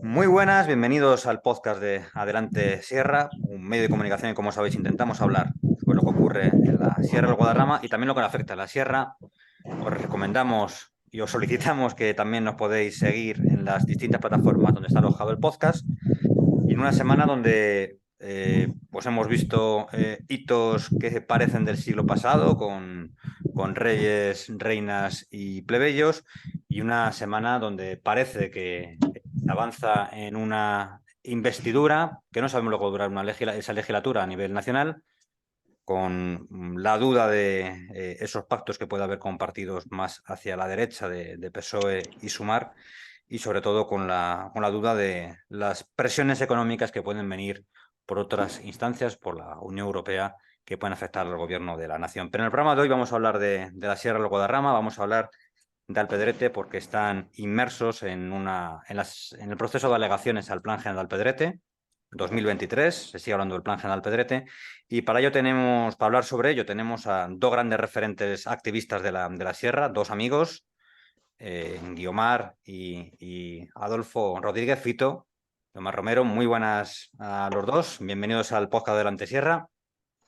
Muy buenas, bienvenidos al podcast de Adelante Sierra, un medio de comunicación y como sabéis intentamos hablar sobre lo que ocurre en la Sierra del Guadarrama y también lo que nos afecta a la Sierra. Os recomendamos y os solicitamos que también nos podéis seguir en las distintas plataformas donde está alojado el podcast y en una semana donde pues hemos visto hitos que parecen del siglo pasado con reyes, reinas y plebeyos y una semana donde parece que avanza en una investidura que no sabemos luego durar esa legislatura a nivel nacional, con la duda de esos pactos que puede haber con partidos más hacia la derecha de PSOE y Sumar, y sobre todo con la duda de las presiones económicas que pueden venir por otras instancias, por la Unión Europea, que pueden afectar al gobierno de la nación. Pero en el programa de hoy vamos a hablar de la Sierra del Guadarrama, vamos a hablar de Alpedrete porque están inmersos en el proceso de alegaciones al Plan General de Alpedrete 2023, se sigue hablando del Plan General Alpedrete, y para ello para hablar sobre ello, tenemos a dos grandes referentes activistas de la Sierra, dos amigos, Guiomar y Adolfo Rodríguez Fito. Guiomar Romero, muy buenas a los dos, bienvenidos al podcast de la Sierra.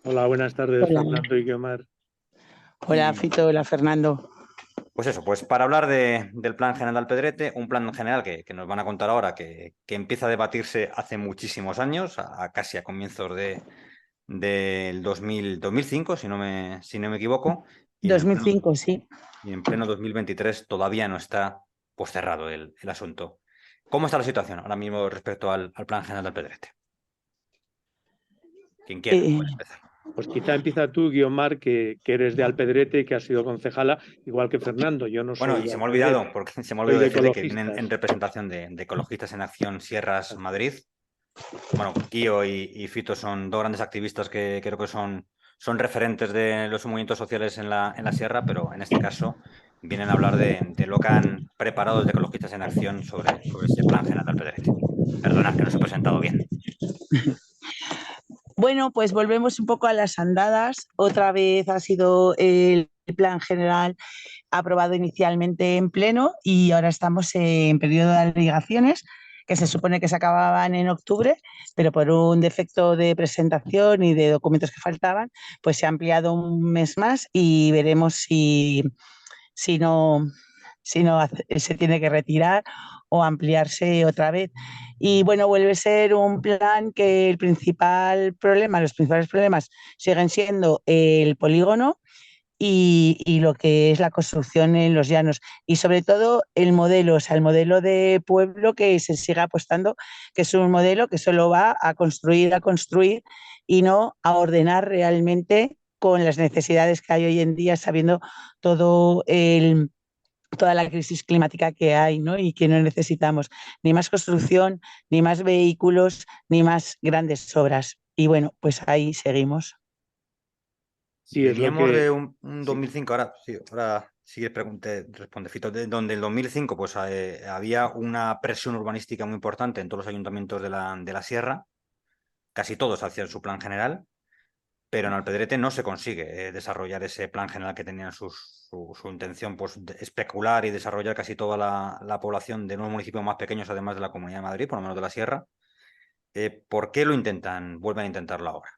Hola, buenas tardes, Hola, Fernando y Guiomar. hola Y Fito, hola Fernando. pues eso, pues para hablar del Plan General de Alpedrete, un plan general que nos van a contar ahora, que empieza a debatirse hace muchísimos años, casi a comienzos del 2005, si no me equivoco, y en el pleno, 2005, sí. y en pleno 2023 todavía no está pues, cerrado el asunto. ¿Cómo está la situación ahora mismo respecto al Plan General de Alpedrete? Quien quiera, Eh, puede empezar. Pues quizá empieza tú, Guiomar, que eres de Alpedrete y que has sido concejala, igual que Fernando. Yo no Bueno, soy y de se me ha olvidado, Alpedrete, porque se me ha soy olvidado de decirle que vienen en ecologistas. representación de Ecologistas en Acción Sierras Madrid. Bueno, Guío y Fito son dos grandes activistas que creo que son referentes de los movimientos sociales en la sierra, pero en este caso vienen a hablar de lo que han preparado desde Ecologistas en Acción sobre ese plan general del Pedrete. Perdonad que no os he presentado bien. bueno, pues volvemos un poco a las andadas. Otra vez ha sido el plan general aprobado inicialmente en pleno y ahora estamos en periodo de alegaciones que se supone que se acababan en octubre, pero por un defecto de presentación y de documentos que faltaban, pues se ha ampliado un mes más y veremos si no, se tiene que retirar o ampliarse otra vez. Y bueno, vuelve a ser un plan que los principales problemas siguen siendo el polígono y lo que es la construcción en los llanos. Y sobre todo el modelo, o sea, el modelo de pueblo que se sigue apostando, que es un modelo que solo va a construir y no a ordenar realmente con las necesidades que hay hoy en día, sabiendo todo toda la crisis climática que hay, ¿no? Y que no necesitamos ni más construcción, ni más vehículos, ni más grandes obras. Y bueno, pues ahí seguimos. Sí, es lo Veníamos que... de un Sí, 2005, ahora sí que responde Fito, donde el 2005 pues, había una presión urbanística muy importante en todos los ayuntamientos de la sierra, casi todos hacían su plan general, pero en Alpedrete no se consigue desarrollar ese plan general que tenían su intención pues, de especular y desarrollar casi toda la población de unos municipios más pequeños, además de la Comunidad de Madrid, por lo menos de la Sierra. ¿Por qué vuelven a intentarlo ahora?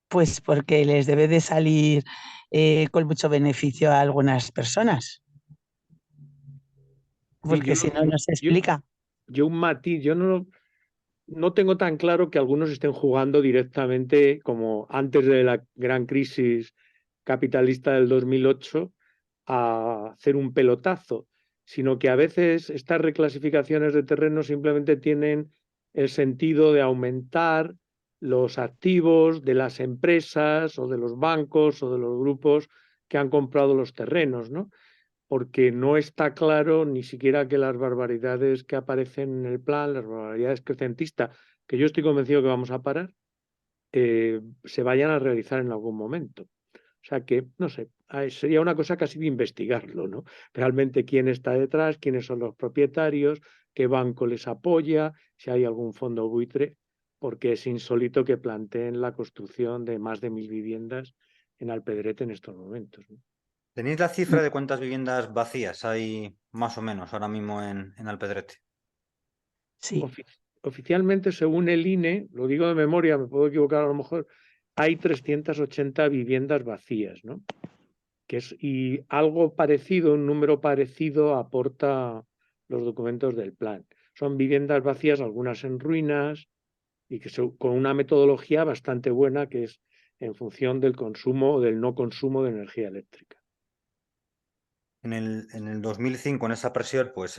Pues porque les debe de salir con mucho beneficio a algunas personas, sí, porque si no, no se yo, explica. yo un matiz, yo no tengo tan claro que algunos estén jugando directamente como antes de la gran crisis capitalista del 2008 a hacer un pelotazo, sino que a veces estas reclasificaciones de terreno simplemente tienen el sentido de aumentar los activos de las empresas o de los bancos o de los grupos que han comprado los terrenos, ¿no? Porque no está claro ni siquiera que las barbaridades que aparecen en el plan, las barbaridades crecentistas, que yo estoy convencido que vamos a parar, se vayan a realizar en algún momento. O sea que, no sé, sería una cosa casi de investigarlo, ¿no? Realmente quién está detrás, quiénes son los propietarios, qué banco les apoya, si hay algún fondo buitre, porque es insólito que planteen la construcción de más de 1.000 viviendas en Alpedrete en estos momentos, ¿no? ¿Tenéis la cifra de cuántas viviendas vacías hay más o menos ahora mismo en Alpedrete? Sí. Oficialmente, según el INE, lo digo de memoria, me puedo equivocar a lo mejor, hay 380 viviendas vacías, ¿no? Y algo parecido, un número parecido aporta los documentos del plan. Son viviendas vacías, algunas en ruinas, y con una metodología bastante buena, que es en función del consumo o del no consumo de energía eléctrica. En el 2005, en esa presión, pues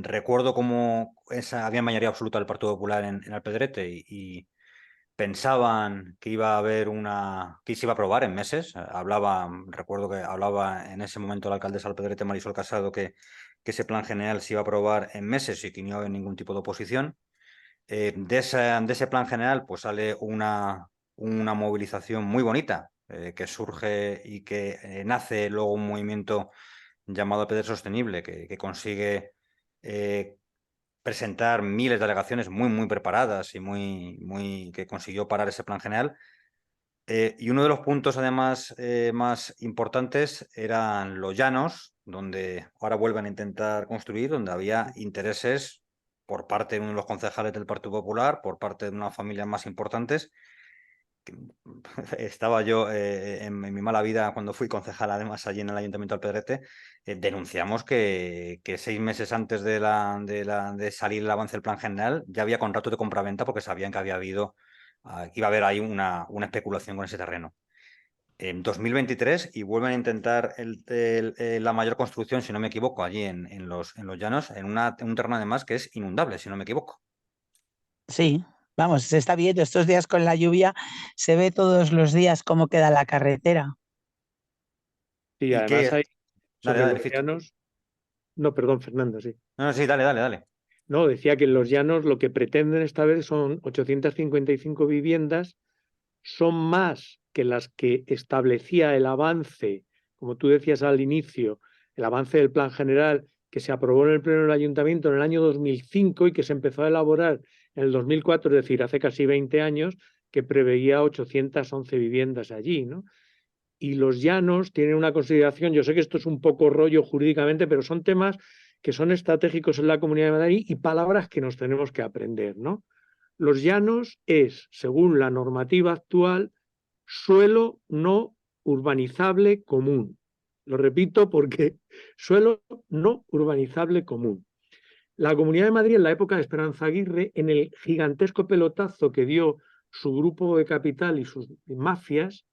recuerdo cómo había mayoría absoluta del Partido Popular en Alpedrete y pensaban que iba a haber que se iba a aprobar en meses. Recuerdo que hablaba en ese momento la alcaldesa de Alpedrete, Marisol Casado, que ese plan general se iba a aprobar en meses y que no iba a haber ningún tipo de oposición. De ese plan general, pues sale una movilización muy bonita que surge y que nace luego un movimiento llamado Alpedrete Sostenible, que consigue presentar miles de alegaciones muy preparadas y que consiguió parar ese plan general. Y uno de los puntos, además, más importantes eran los llanos, donde ahora vuelven a intentar construir, donde había intereses por parte de uno de los concejales del Partido Popular, por parte de unas familias más importantes. Estaba yo en mi mala vida cuando fui concejal, además, allí en el Ayuntamiento de Alpedrete. Denunciamos que 6 meses antes de salir el avance del plan general ya había contratos de compraventa porque sabían que iba a haber ahí una especulación con ese terreno. En 2023 y vuelven a intentar la mayor construcción, si no me equivoco, allí en los llanos, en un terreno además que es inundable, si no me equivoco. Sí, vamos, se está viendo estos días con la lluvia, se ve todos los días cómo queda la carretera. Y ¿Y además qué? hay Dale, sobre dale, los Fito. llanos. No, perdón, Fernando, sí. No, sí, dale. No, decía que en los llanos lo que pretenden esta vez son 855 viviendas, son más que las que establecía el avance, como tú decías al inicio, el avance del plan general que se aprobó en el Pleno del Ayuntamiento en el año 2005 y que se empezó a elaborar en el 2004, es decir, hace casi 20 años, que preveía 811 viviendas allí, ¿no? Y los llanos tienen una consideración, yo sé que esto es un poco rollo jurídicamente, pero son temas que son estratégicos en la Comunidad de Madrid y palabras que nos tenemos que aprender, ¿no? Los llanos es, según la normativa actual, suelo no urbanizable común. Lo repito porque suelo no urbanizable común. La Comunidad de Madrid, en la época de Esperanza Aguirre, en el gigantesco pelotazo que dio su grupo de capital y sus mafias,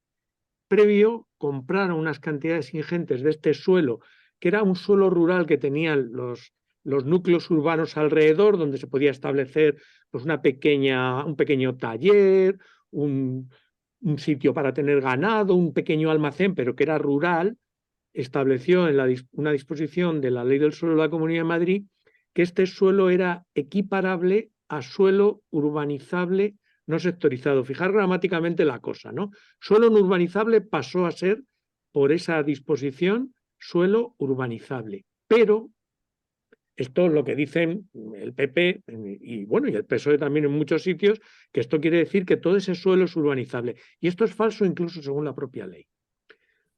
previo compraron unas cantidades ingentes de este suelo, que era un suelo rural que tenían los núcleos urbanos alrededor, donde se podía establecer pues un pequeño taller, un sitio para tener ganado, un pequeño almacén, pero que era rural. Estableció en una disposición de la Ley del Suelo de la Comunidad de Madrid que este suelo era equiparable a suelo urbanizable no sectorizado. Fijar gramáticamente la cosa, ¿no? Suelo no urbanizable pasó a ser, por esa disposición, suelo urbanizable. Pero esto es lo que dicen el PP y bueno, y el PSOE también en muchos sitios, que esto quiere decir que todo ese suelo es urbanizable. Y esto es falso incluso según la propia ley.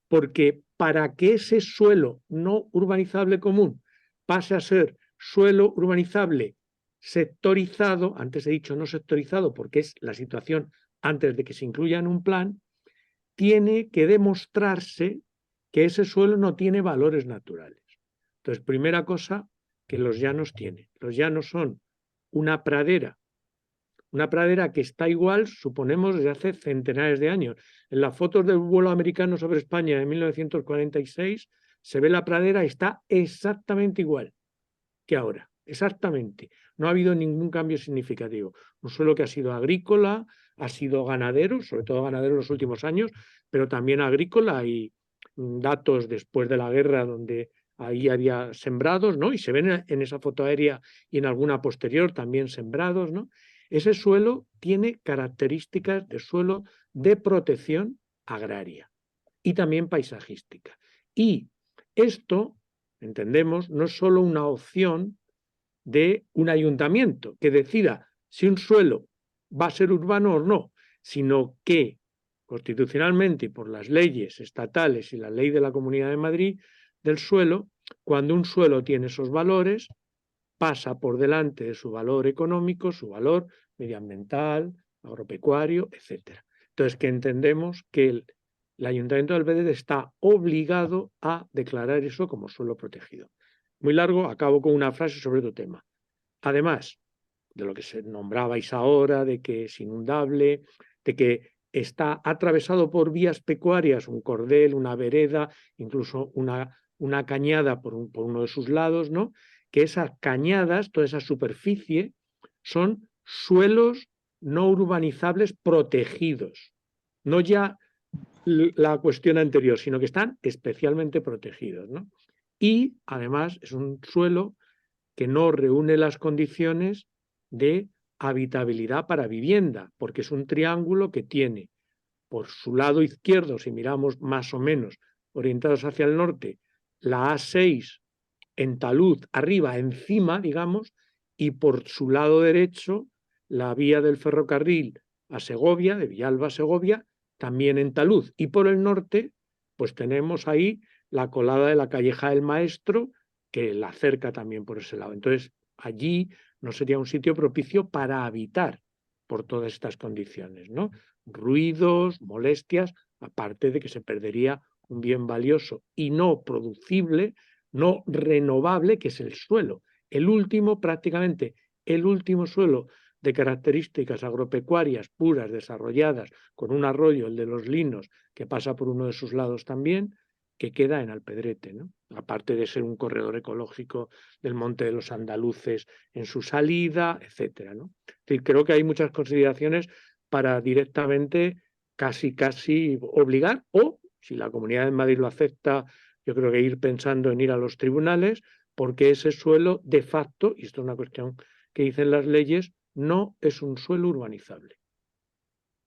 Porque para que ese suelo no urbanizable común pase a ser suelo urbanizable sectorizado, antes he dicho no sectorizado porque es la situación antes de que se incluya en un plan, tiene que demostrarse que ese suelo no tiene valores naturales. Entonces, primera cosa que los llanos tienen. Los llanos son una pradera que está igual, suponemos, desde hace centenares de años. En las fotos del vuelo americano sobre España de 1946 se ve la pradera, está exactamente igual que ahora, exactamente. No ha habido ningún cambio significativo. Un suelo que ha sido agrícola, ha sido ganadero, sobre todo ganadero en los últimos años, pero también agrícola. Y datos después de la guerra donde ahí había sembrados, ¿no? Y se ven en esa foto aérea y en alguna posterior también sembrados, ¿no? Ese suelo tiene características de suelo de protección agraria y también paisajística. Y esto, entendemos, no es solo una opción de un ayuntamiento que decida si un suelo va a ser urbano o no, sino que constitucionalmente y por las leyes estatales y la ley de la Comunidad de Madrid del suelo, cuando un suelo tiene esos valores, pasa por delante de su valor económico, su valor medioambiental, agropecuario, etc. Entonces, que entendemos que el Ayuntamiento de Albedete está obligado a declarar eso como suelo protegido. Muy largo, acabo con una frase sobre otro tema. Además de lo que se nombrabais ahora, de que es inundable, de que está atravesado por vías pecuarias, un cordel, una vereda, incluso una cañada por uno de sus lados, ¿no? Que esas cañadas, toda esa superficie, son suelos no urbanizables protegidos. No ya la cuestión anterior, sino que están especialmente protegidos, ¿no? Y además es un suelo que no reúne las condiciones de habitabilidad para vivienda, porque es un triángulo que tiene por su lado izquierdo, si miramos más o menos orientados hacia el norte, la A6 en talud, arriba, encima, digamos, y por su lado derecho, la vía del ferrocarril a Segovia, de Villalba a Segovia, también en talud. Y por el norte, pues tenemos ahí la colada de la Calleja del Maestro, que la acerca también por ese lado. Entonces, allí no sería un sitio propicio para habitar por todas estas condiciones, ¿no? Ruidos, molestias, aparte de que se perdería un bien valioso y no producible, no renovable, que es el suelo. El último, prácticamente, el último suelo de características agropecuarias puras, desarrolladas, con un arroyo, el de los Linos, que pasa por uno de sus lados también, que queda en Alpedrete, ¿no? Aparte de ser un corredor ecológico del Monte de los Andaluces en su salida, etcétera, ¿no? Es decir, creo que hay muchas consideraciones para directamente casi obligar, o si la Comunidad de Madrid lo acepta, yo creo que ir pensando en ir a los tribunales, porque ese suelo de facto, y esto es una cuestión que dicen las leyes, no es un suelo urbanizable.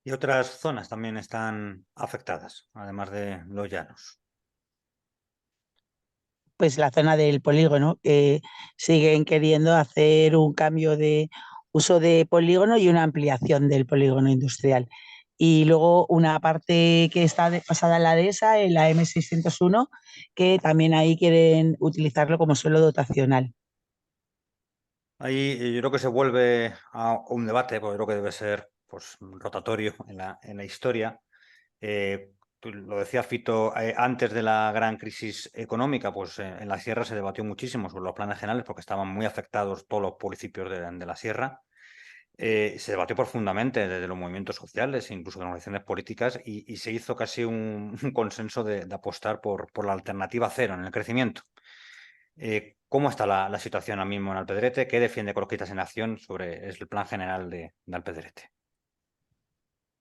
Y otras zonas también están afectadas, además de los llanos. Pues la zona del polígono, que siguen queriendo hacer un cambio de uso de polígono y una ampliación del polígono industrial. Y luego una parte que está pasada en la dehesa, en la M601, que también ahí quieren utilizarlo como suelo dotacional. Ahí yo creo que se vuelve a un debate, porque creo que debe ser pues, rotatorio en la historia. Tú lo decía Fito, antes de la gran crisis económica, pues en la sierra se debatió muchísimo sobre los planes generales porque estaban muy afectados todos los municipios de la sierra. Se debatió profundamente desde los movimientos sociales e incluso de las organizaciones políticas y se hizo casi un consenso de apostar por la alternativa cero en el crecimiento. ¿Cómo está la situación ahora mismo en Alpedrete? ¿Qué defiende Ecologistas en Acción sobre el plan general de Alpedrete?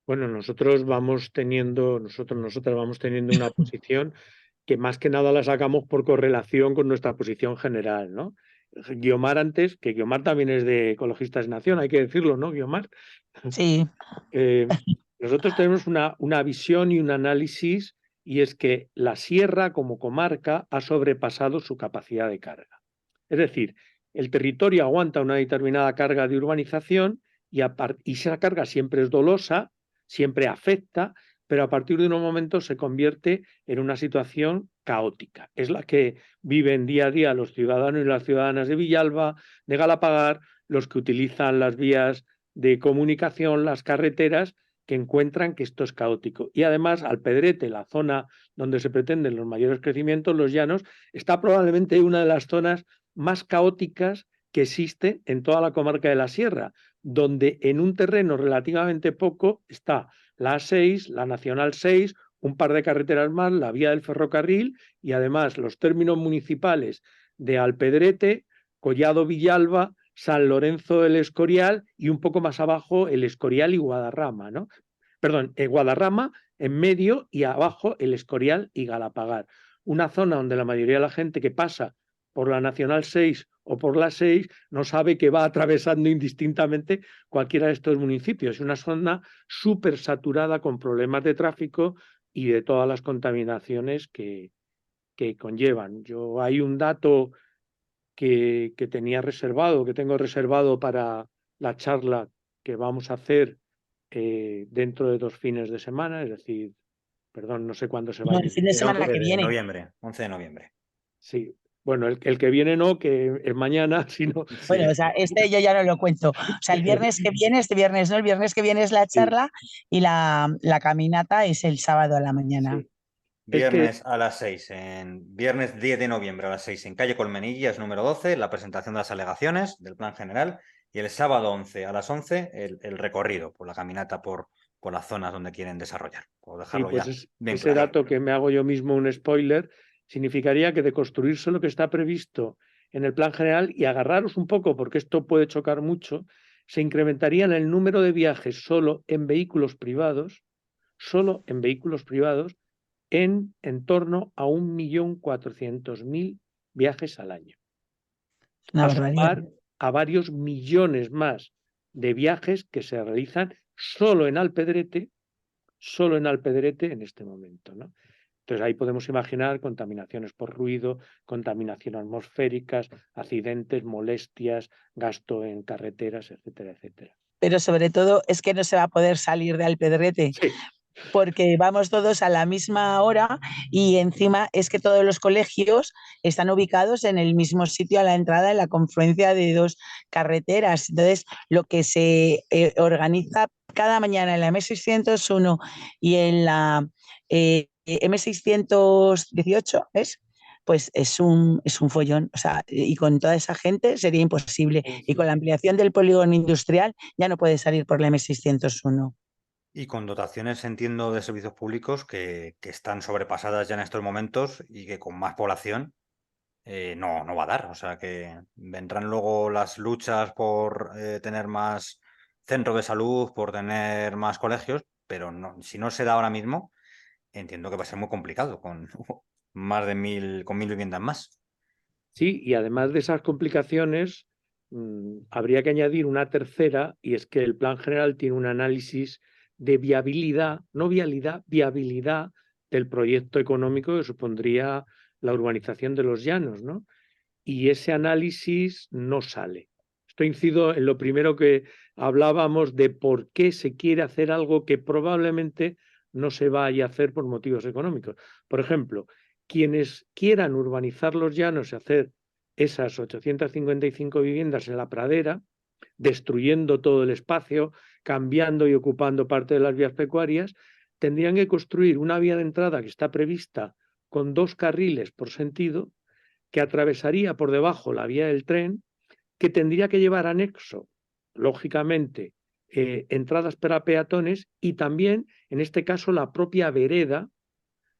Bueno, nosotras vamos teniendo una posición que más que nada la sacamos por correlación con nuestra posición general, ¿no? Guiomar antes, que Guiomar también es de Ecologistas en Acción, hay que decirlo, ¿no, Guiomar? Sí, Nosotros tenemos una visión y un análisis, y es que la sierra como comarca ha sobrepasado su capacidad de carga. Es decir, el territorio aguanta una determinada carga de urbanización y esa carga siempre es dolosa, siempre afecta, pero a partir de un momento se convierte en una situación caótica. Es la que viven día a día los ciudadanos y las ciudadanas de Villalba, de Galapagar, los que utilizan las vías de comunicación, las carreteras, que encuentran que esto es caótico. Y además, Alpedrete, la zona donde se pretenden los mayores crecimientos, los llanos, está probablemente una de las zonas más caóticas que existe en toda la comarca de la Sierra, donde en un terreno relativamente poco está la A6, la Nacional 6, un par de carreteras más, la vía del ferrocarril y además los términos municipales de Alpedrete, Collado Villalba, San Lorenzo del Escorial y un poco más abajo el Escorial y Guadarrama, ¿no? Perdón, Guadarrama en medio y abajo el Escorial y Galapagar. Una zona donde la mayoría de la gente que pasa por la Nacional 6 o por la 6 no sabe que va atravesando indistintamente cualquiera de estos municipios. Es una zona súper saturada con problemas de tráfico y de todas las contaminaciones que conllevan. Hay un dato que tenía reservado, que tengo reservado para la charla que vamos a hacer dentro de 2 fines de semana, es decir, perdón, no sé cuándo se va a no, el fin de El semana 11 que de viene. noviembre, 11 de noviembre. Sí, Bueno, el que viene no, que es mañana, sino... Bueno, Sí, o sea, este yo ya no lo cuento. O sea, el viernes que viene, este viernes no, el viernes que viene es la Sí, charla y la caminata es el sábado a la mañana. sí. Es que viernes a las 6, viernes 10 de noviembre a las 6 en calle Colmenillas número 12, la presentación de las alegaciones del plan general, y el sábado 11 a las 11 el recorrido por la caminata por las zonas donde quieren desarrollar, por sí, dejarlo pues ya bien ese claro. dato que me hago yo mismo un spoiler, significaría que de construirse lo que está previsto en el plan general y agarraros un poco, porque esto puede chocar mucho, se incrementarían el número de viajes solo en vehículos privados, en torno a 1.400.000 viajes al año, Una a barbaridad. sumar a varios millones más de viajes que se realizan solo en Alpedrete en este momento, ¿no? Entonces ahí podemos imaginar contaminaciones por ruido, contaminación atmosféricas, accidentes, molestias, gasto en carreteras, etcétera, etcétera. Pero sobre todo es que no se va a poder salir de Alpedrete Sí, porque vamos todos a la misma hora y encima es que todos los colegios están ubicados en el mismo sitio a la entrada, en la confluencia de dos carreteras. Entonces, lo que se organiza cada mañana en la M601 y en la M618 es pues es un follón, o sea, y con toda esa gente sería imposible. sí, Y sí, con la sí. ampliación del polígono industrial ya no puede salir por la M601. Y con dotaciones, entiendo, de servicios públicos que están sobrepasadas ya en estos momentos y que con más población no va a dar. O sea que vendrán luego las luchas por tener más centros de salud, por tener más colegios, pero no, si no se da ahora mismo, entiendo que va a ser muy complicado con más de 1.000 viviendas más. Sí, y además de esas complicaciones, habría que añadir una tercera, y es que el Plan General tiene un análisis de viabilidad, no vialidad, viabilidad del proyecto económico que supondría la urbanización de los llanos, ¿no? Y ese análisis no sale. Esto incido en lo primero que hablábamos de por qué se quiere hacer algo que probablemente no se vaya a hacer por motivos económicos. Por ejemplo, quienes quieran urbanizar los llanos y hacer esas 855 viviendas en la pradera, destruyendo todo el espacio, cambiando y ocupando parte de las vías pecuarias, tendrían que construir una vía de entrada que está prevista con 2 carriles por sentido, que atravesaría por debajo la vía del tren, que tendría que llevar anexo, lógicamente, entradas para peatones y también, en este caso, la vereda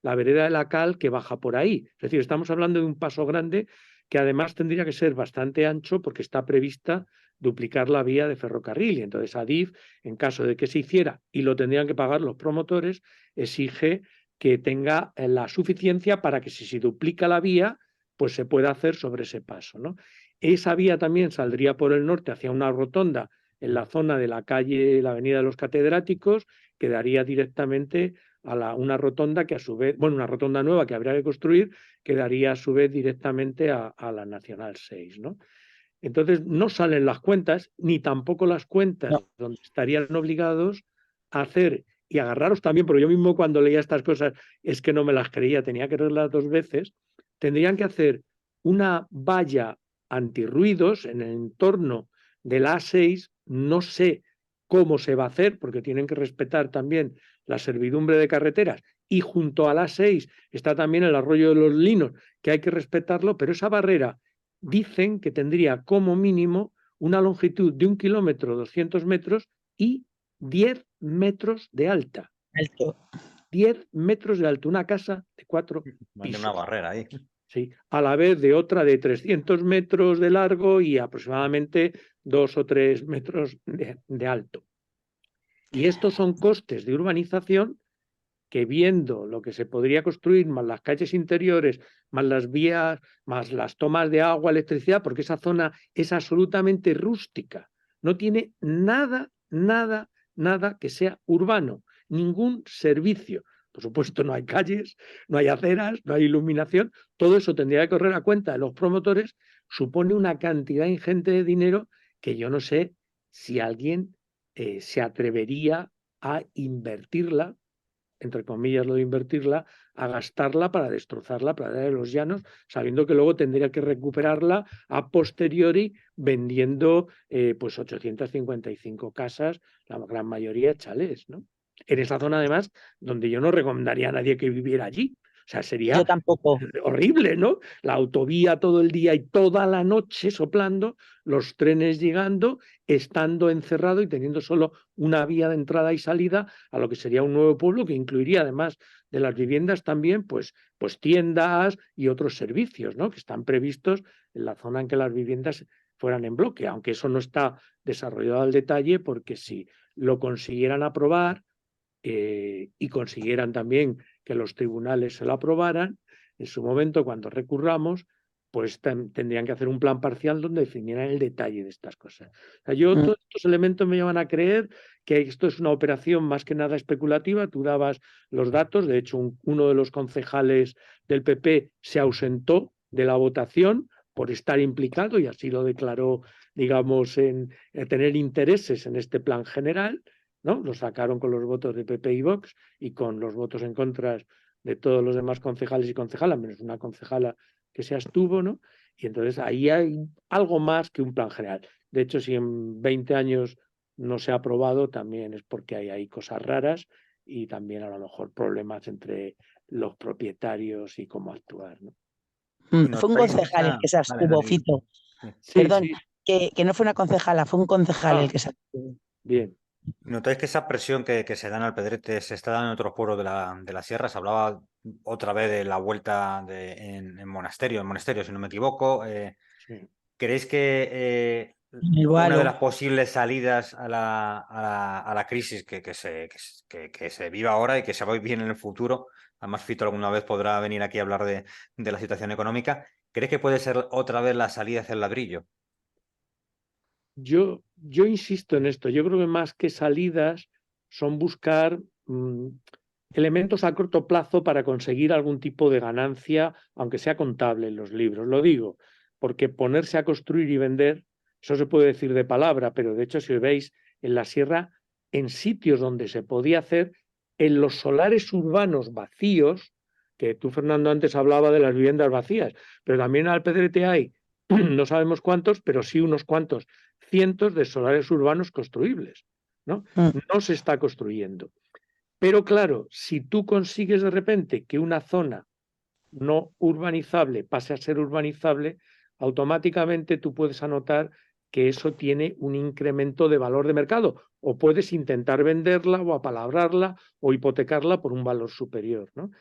de la Cal que baja por ahí. Es decir, estamos hablando de un paso grande que además tendría que ser bastante ancho porque está prevista duplicar la vía de ferrocarril. Y entonces Adif, en caso de que se hiciera y lo tendrían que pagar los promotores, exige que tenga la suficiencia para que si se duplica la vía, pues se pueda hacer sobre ese paso, ¿no? Esa vía también saldría por el norte hacia una rotonda en la zona de la calle, la avenida de los Catedráticos, que daría directamente a una rotonda que a su vez, bueno, una rotonda nueva que habría que construir, que daría a su vez directamente a la Nacional 6, ¿no? Entonces no salen las cuentas, ni tampoco las cuentas No. donde estarían obligados a hacer, y agarraros también, porque yo mismo cuando leía estas cosas es que no me las creía, tenía que leerlas 2 veces, tendrían que hacer una valla antirruidos en el entorno de la A6, no sé cómo se va a hacer, porque tienen que respetar también la servidumbre de carreteras, y junto a la A6 está también el arroyo de los Linos, que hay que respetarlo, pero esa barrera dicen que tendría como mínimo una longitud de 1 kilómetro 200 metros y 10 metros de alta. Alto. 10 metros de alto, una casa de 4 Mande una pisos. barrera ahí. ¿Sí? A la vez de otra de 300 metros de largo y aproximadamente 2 o 3 metros de alto. Y estos son costes de urbanización que, viendo lo que se podría construir, más las calles interiores, más las vías, más las tomas de agua, electricidad, porque esa zona es absolutamente rústica, no tiene nada, nada, nada que sea urbano, ningún servicio. Por supuesto, no hay calles, no hay aceras, no hay iluminación, todo eso tendría que correr a cuenta de los promotores, supone una cantidad ingente de dinero que yo no sé si alguien se atrevería a invertirla entre comillas lo de invertirla, a gastarla para destrozar la pradera de los llanos, sabiendo que luego tendría que recuperarla a posteriori vendiendo pues 855 casas, la gran mayoría chalés, ¿no? En esa zona, además, donde yo no recomendaría a nadie que viviera allí. O sea, Yo sería tampoco. horrible, ¿no? La autovía todo el día y toda la noche soplando, los trenes llegando, estando encerrado y teniendo solo una vía de entrada y salida a lo que sería un nuevo pueblo que incluiría, además de las viviendas, también pues tiendas y otros servicios, ¿no? Que están previstos en la zona en que las viviendas fueran en bloque, aunque eso no está desarrollado al detalle, porque si lo consiguieran aprobar y consiguieran también que los tribunales se lo aprobaran, en su momento, cuando recurramos, pues tendrían que hacer un plan parcial donde definieran el detalle de estas cosas. O sea, todos estos elementos me llevan a creer que esto es una operación más que nada especulativa. Tú dabas los datos, de hecho, uno de los concejales del PP se ausentó de la votación por estar implicado y así lo declaró, digamos, en tener intereses en este plan general, ¿no? Lo sacaron con los votos de PP y Vox y con los votos en contra de todos los demás concejales y concejalas, menos una concejala que se abstuvo, ¿no? Y entonces ahí hay algo más que un plan general. De hecho, si en 20 años no se ha aprobado, también es porque hay ahí cosas raras y también a lo mejor problemas entre los propietarios y cómo actuar, ¿no? ¿Y Fue un notáis que concejal el esa... que se Vale, abstuvo, David. Fito. Sí. Sí, Perdón, sí. que no fue una concejala, fue un concejal el que se abstuvo. Bien. ¿Notáis que esa presión que se da en Alpedrete se está dando en otros pueblos de la sierra? Se hablaba otra vez de la vuelta en monasterio, si no me equivoco. Sí. ¿Creéis que El una de Boalo. las posibles salidas a la crisis que se vive ahora y que se va a vivir en el futuro, además Fito alguna vez podrá venir aquí a hablar de la situación económica, ¿crees que puede ser otra vez la salida hacia el ladrillo? Yo insisto en esto. Yo creo que más que salidas son buscar elementos a corto plazo para conseguir algún tipo de ganancia, aunque sea contable en los libros. Lo digo, porque ponerse a construir y vender, eso se puede decir de palabra, pero de hecho, si veis en la sierra, en sitios donde se podía hacer, en los solares urbanos vacíos, que tú, Fernando, antes hablaba de las viviendas vacías, pero también en Alpedrete hay, no sabemos cuántos, pero sí unos cuantos cientos de solares urbanos construibles, ¿no? No se está construyendo. Pero claro, si tú consigues de repente que una zona no urbanizable pase a ser urbanizable, automáticamente tú puedes anotar que eso tiene un incremento de valor de mercado o puedes intentar venderla o apalabrarla o hipotecarla por un valor superior, ¿no?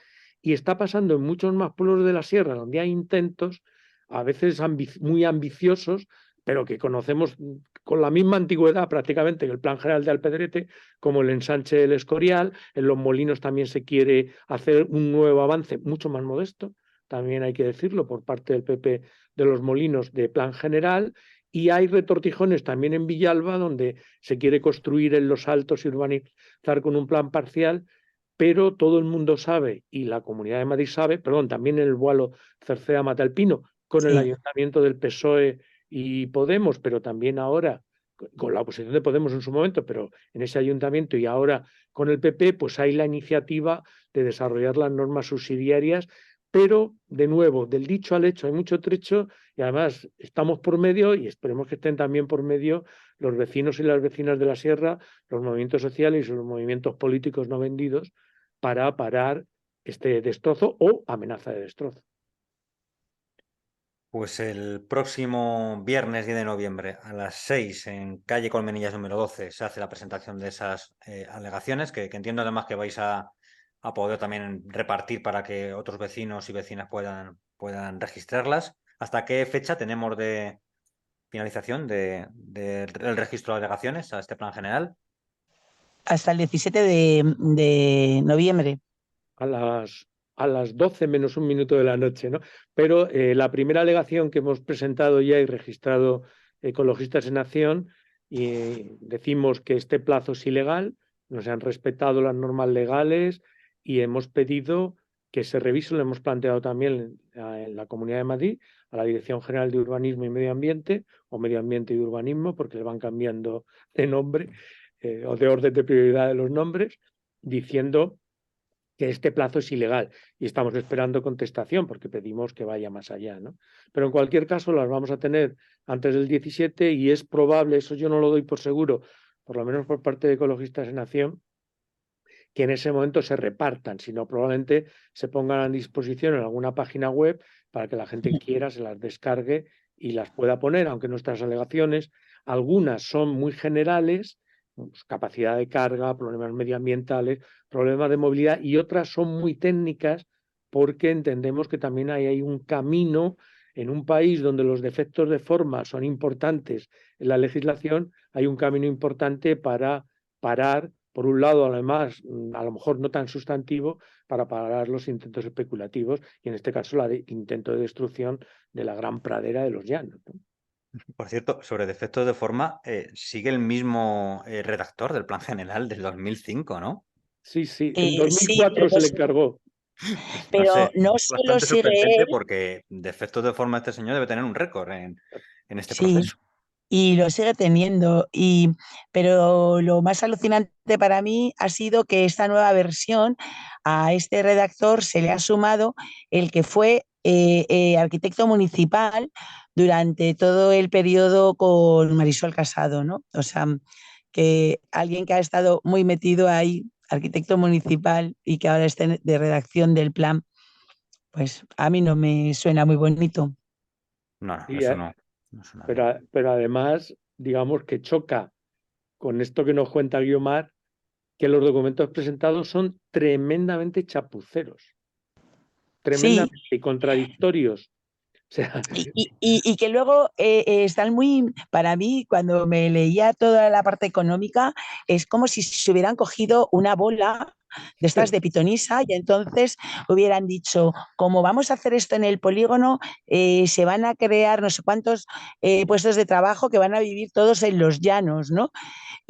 Y está pasando en muchos más pueblos de la sierra donde hay intentos, a veces muy ambiciosos, pero que conocemos con la misma antigüedad prácticamente que el Plan General de Alpedrete, como el ensanche del Escorial. En Los Molinos también se quiere hacer un nuevo avance mucho más modesto, también hay que decirlo, por parte del PP de Los Molinos de Plan General, y hay retortijones también en Villalba, donde se quiere construir en los altos y urbanizar con un plan parcial, pero todo el mundo sabe, y la Comunidad de Madrid sabe, perdón, también en el Boalo Cerceda Matalpino, con el Sí. ayuntamiento del PSOE y Podemos, pero también ahora con la oposición de Podemos en su momento, pero en ese ayuntamiento y ahora con el PP, pues hay la iniciativa de desarrollar las normas subsidiarias, pero de nuevo, del dicho al hecho hay mucho trecho y además estamos por medio y esperemos que estén también por medio los vecinos y las vecinas de la sierra, los movimientos sociales y los movimientos políticos no vendidos para parar este destrozo o amenaza de destrozo. Pues el próximo viernes 10 de noviembre a las 6 en calle Colmenillas número 12 se hace la presentación de esas alegaciones que entiendo además que vais a poder también repartir para que otros vecinos y vecinas puedan registrarlas. ¿Hasta qué fecha tenemos de finalización del registro de alegaciones a este plan general? Hasta el 17 de noviembre. A las 12 menos un minuto de la noche, ¿no? Pero la primera alegación que hemos presentado ya y registrado Ecologistas en Acción, y decimos que este plazo es ilegal, no se han respetado las normas legales y hemos pedido que se revise, lo hemos planteado también en la Comunidad de Madrid, a la Dirección General de Urbanismo y Medio Ambiente, o Medio Ambiente y Urbanismo, porque le van cambiando de nombre o de orden de prioridad de los nombres, diciendo que este plazo es ilegal y estamos esperando contestación porque pedimos que vaya más allá, ¿no? Pero en cualquier caso las vamos a tener antes del 17 y es probable, eso yo no lo doy por seguro, por lo menos por parte de Ecologistas en Acción, que en ese momento se repartan, sino probablemente se pongan a disposición en alguna página web para que la gente quiera se las descargue y las pueda poner, aunque nuestras alegaciones, algunas son muy generales, pues, capacidad de carga, problemas medioambientales, problemas de movilidad, y otras son muy técnicas porque entendemos que también hay un camino en un país donde los defectos de forma son importantes en la legislación, hay un camino importante para parar, por un lado, además, a lo mejor no tan sustantivo, para parar los intentos especulativos y en este caso el intento de destrucción de la gran pradera de los llanos, ¿no? Por cierto, sobre defectos de forma, sigue el mismo redactor del Plan General del 2005, ¿no? Sí, sí, en Sí, 2004 se le encargó. No sé, pero no solo bastante sigue sorprendente él, porque defectos de forma este señor debe tener un récord en este sí, proceso. y lo sigue teniendo. Pero lo más alucinante para mí ha sido que esta nueva versión a este redactor se le ha sumado el que fue arquitecto municipal durante todo el periodo con Marisol Casado, ¿no? O sea, que alguien que ha estado muy metido ahí, arquitecto municipal y que ahora esté de redacción del plan, pues a mí no me suena muy bonito. No, no, Y, eso no, no suena bien. pero además, digamos que choca con esto que nos cuenta Guiomar, que los documentos presentados son tremendamente chapuceros, Sí, tremendamente contradictorios. O sea, y que luego están muy, para mí, cuando me leía toda la parte económica, es como si se hubieran cogido una bola de estas de pitonisa y entonces hubieran dicho, como vamos a hacer esto en el polígono, se van a crear no sé cuántos puestos de trabajo que van a vivir todos en los llanos, ¿no?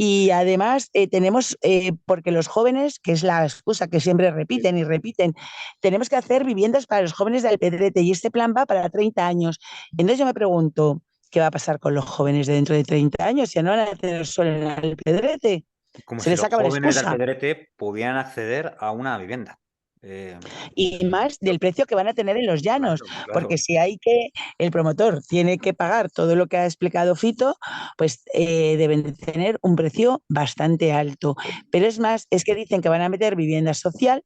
Y además tenemos, porque los jóvenes, que es la excusa que siempre repiten y repiten, tenemos que hacer viviendas para los jóvenes de Alpedrete y este plan va para 30 años. Entonces yo me pregunto, ¿qué va a pasar con los jóvenes de dentro de 30 años? ¿Ya no van a tener sol en Alpedrete? Como Se si les los acaba la jóvenes de excusa. Alpedrete pudieran acceder a una vivienda. Eh, Y más del precio que van a tener en los llanos, claro, claro. porque si hay que, el promotor tiene que pagar todo lo que ha explicado Fito, pues deben de tener un precio bastante alto. Pero es más, es que dicen que van a meter vivienda social,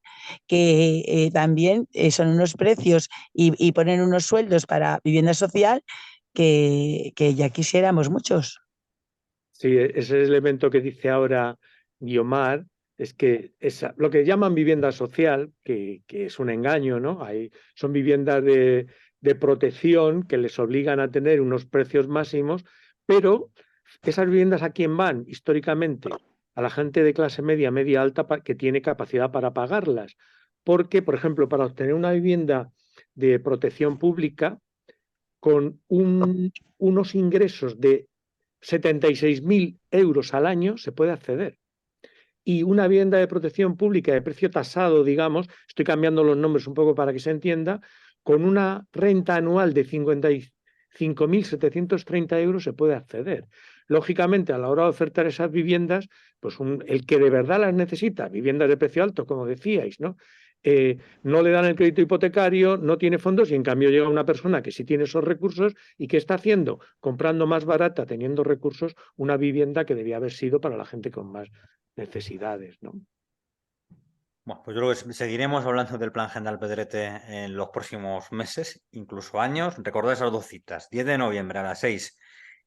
que también son unos precios y ponen unos sueldos para vivienda social que ya quisiéramos muchos. sí, ese elemento que dice ahora Guiomar es que lo que llaman vivienda social, que es un engaño, ¿no? Son viviendas de protección que les obligan a tener unos precios máximos, pero esas viviendas, ¿a quién van históricamente? A la gente de clase media, media alta, que tiene capacidad para pagarlas. Porque, por ejemplo, para obtener una vivienda de protección pública con unos ingresos de 76.000 euros al año se puede acceder. Y una vivienda de protección pública de precio tasado, digamos, estoy cambiando los nombres un poco para que se entienda, con una renta anual de 55.730 euros se puede acceder. Lógicamente, a la hora de ofertar esas viviendas, pues el que de verdad las necesita, viviendas de precio alto, como decíais, ¿no? No le dan el crédito hipotecario, no tiene fondos y en cambio llega una persona que sí tiene esos recursos y ¿qué está haciendo? Comprando más barata, teniendo recursos, una vivienda que debía haber sido para la gente con más necesidades, ¿no? Bueno, pues yo creo que seguiremos hablando del Plan General Pedrete en los próximos meses, incluso años. Recordad esas dos citas. 10 de noviembre a las 6,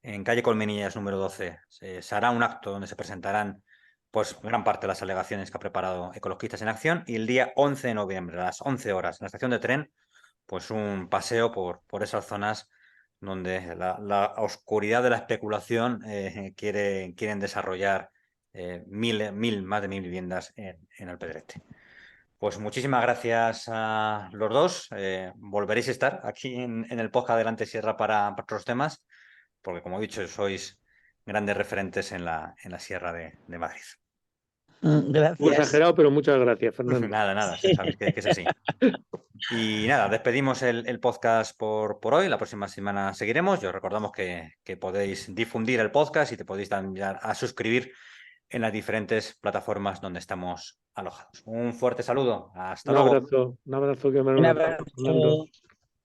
en calle Colmenillas número 12, se hará un acto donde se presentarán pues gran parte de las alegaciones que ha preparado Ecologistas en Acción, y el día 11 de noviembre a las 11 horas en la estación de tren, pues un paseo por esas zonas donde la oscuridad de la especulación quieren desarrollar más de 1.000 viviendas en Alpedrete. Pues muchísimas gracias a los dos. Volveréis a estar aquí en el podcast Adelante Sierra para otros temas, porque como he dicho, sois grandes referentes en la Sierra de Madrid. Un poco Gracias. exagerado, pero muchas gracias, Fernando. Nada, ya sabéis que es así. Y nada, despedimos el podcast por hoy. La próxima semana seguiremos. Os recordamos que podéis difundir el podcast y te podéis también a suscribir en las diferentes plataformas donde estamos alojados. Un fuerte saludo. Hasta Un luego. abrazo que me Un abrazo.